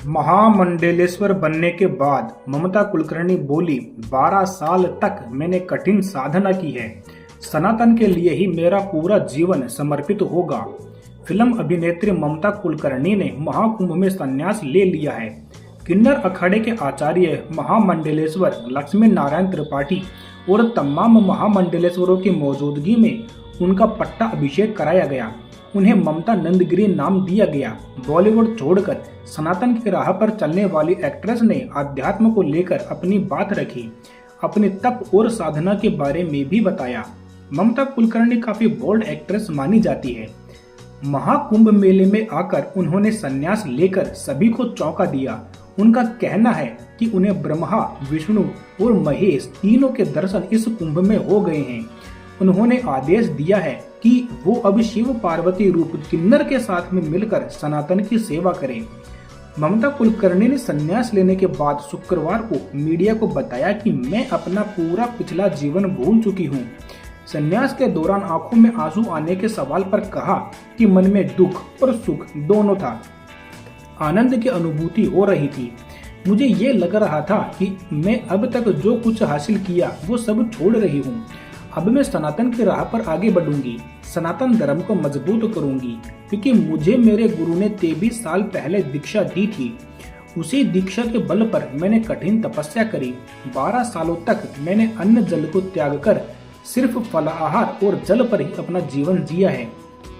महामंडलेश्वर बनने के बाद ममता कुलकर्णी बोली, 12 साल तक मैंने कठिन साधना की है। सनातन के लिए ही मेरा पूरा जीवन समर्पित होगा। फिल्म अभिनेत्री ममता कुलकर्णी ने महाकुंभ में संन्यास ले लिया है। किन्नर अखाड़े के आचार्य महामंडलेश्वर लक्ष्मी नारायण त्रिपाठी और तमाम महामंडलेश्वरों की मौजूदगी में उनका पट्टा अभिषेक कराया गया। उन्हें ममता नंदगिरी नाम दिया गया। बॉलीवुड छोड़कर सनातन की राह पर चलने वाली एक्ट्रेस ने अध्यात्म को लेकर अपनी बात रखी, अपने तप और साधना के बारे में भी बताया। ममता कुलकर्णी काफी बोल्ड एक्ट्रेस मानी जाती है। महाकुंभ मेले में आकर उन्होंने संन्यास लेकर सभी को चौंका दिया। उनका कहना है कि उन्हें ब्रह्मा, विष्णु और महेश तीनों के दर्शन इस कुंभ में हो गए हैं। उन्होंने आदेश दिया है कि वो अब शिव पार्वती रूप किन्नर के साथ में मिलकर सनातन की सेवा करें। ममता कुलकर्णी ने संन्यास लेने के बाद शुक्रवार को मीडिया को बताया कि मैं अपना पूरा पिछला जीवन भूल चुकी हूँ। संन्यास के दौरान आंखों में आंसू आने के सवाल पर कहा कि मन में दुख और सुख दोनों था। आनंद की अनुभूति हो रही थी। मुझे ये लग रहा था कि मैं अब तक जो कुछ हासिल किया वो सब छोड़ रही हूँ। अब मैं सनातन की राह पर आगे बढ़ूंगी, सनातन धर्म को मजबूत करूंगी, क्योंकि मुझे मेरे गुरु ने 23 साल पहले दीक्षा दी थी। उसी दीक्षा के बल पर मैंने कठिन तपस्या करी। 12 सालों तक मैंने अन्न जल को त्याग कर सिर्फ फलाहार और जल पर ही अपना जीवन जिया है।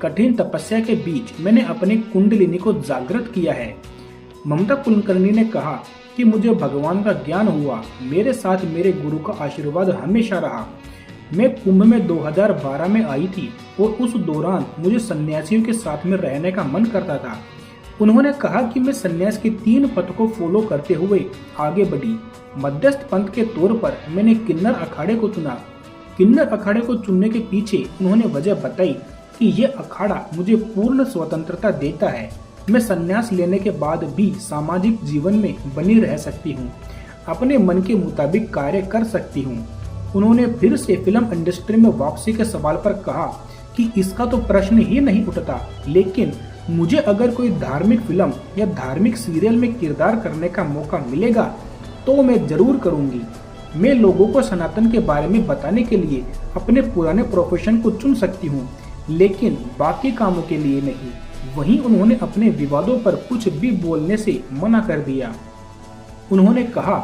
कठिन तपस्या के बीच मैंने अपनी कुंडलिनी को जागृत किया है। ममता कुलकर्णी ने कहा कि मुझे भगवान का ज्ञान हुआ। मेरे साथ मेरे गुरु का आशीर्वाद हमेशा रहा। मैं कुंभ में 2012 में आई थी और उस दौरान मुझे सन्यासियों के साथ में रहने का मन करता था। उन्होंने कहा कि मैं सन्यास के 3 पथ को फॉलो करते हुए आगे बढ़ी। मध्यस्थ पंथ के तौर पर मैंने किन्नर अखाड़े को चुना। किन्नर अखाड़े को चुनने के पीछे उन्होंने वजह बताई कि ये अखाड़ा मुझे पूर्ण स्वतंत्रता देता है। मैं सन्यास लेने के बाद भी सामाजिक जीवन में बनी रह सकती हूँ, अपने मन के मुताबिक कार्य कर सकती हूँ। उन्होंने फिर से फिल्म इंडस्ट्री में वापसी के सवाल पर कहा कि इसका तो प्रश्न ही नहीं उठता, लेकिन मुझे अगर कोई धार्मिक फिल्म या धार्मिक सीरियल में किरदार करने का मौका मिलेगा तो मैं जरूर करूंगी। मैं लोगों को सनातन के बारे में बताने के लिए अपने पुराने प्रोफेशन को चुन सकती हूँ, लेकिन बाकी कामों के लिए नहीं। वहीं उन्होंने अपने विवादों पर कुछ भी बोलने से मना कर दिया। उन्होंने कहा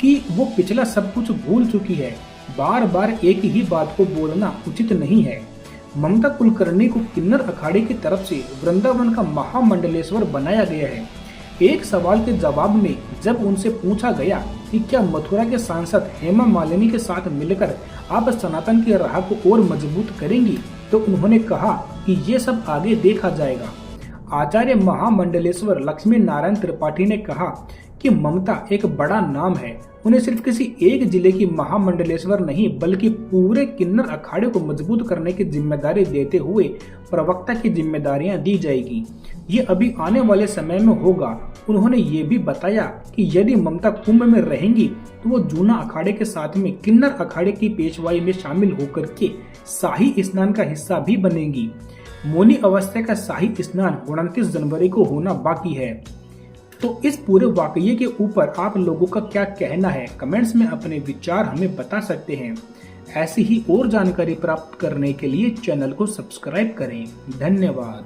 कि वो पिछला सब कुछ भूल चुकी है। बार बार एक ही बात को बोलना उचित नहीं है। ममता कुलकर्णी को किन्नर अखाड़े की तरफ से वृंदावन का महामंडलेश्वर बनाया गया है। एक सवाल के जवाब में जब उनसे पूछा गया कि क्या मथुरा के सांसद हेमा मालिनी के साथ मिलकर आप सनातन की राह को और मजबूत करेंगी, तो उन्होंने कहा कि ये सब आगे देखा जाएगा। आचार्य महामंडलेश्वर लक्ष्मी नारायण त्रिपाठी ने कहा कि ममता एक बड़ा नाम है। उन्हें सिर्फ किसी एक जिले की महामंडलेश्वर नहीं बल्कि पूरे किन्नर अखाड़े को मजबूत करने की जिम्मेदारी देते हुए प्रवक्ता की जिम्मेदारियां दी जाएगी। ये अभी आने वाले समय में होगा। उन्होंने ये भी बताया कि यदि ममता कुंभ में रहेंगी तो वो जूना अखाड़े के साथ में किन्नर अखाड़े की पेशवाई में शामिल होकर के शाही स्नान का हिस्सा भी बनेंगी। मौनी अवस्था का शाही स्नान 29 जनवरी को होना बाकी है। तो इस पूरे वाकये के ऊपर आप लोगों का क्या कहना है? कमेंट्स में अपने विचार हमें बता सकते हैं। ऐसी ही और जानकारी प्राप्त करने के लिए चैनल को सब्सक्राइब करें। धन्यवाद।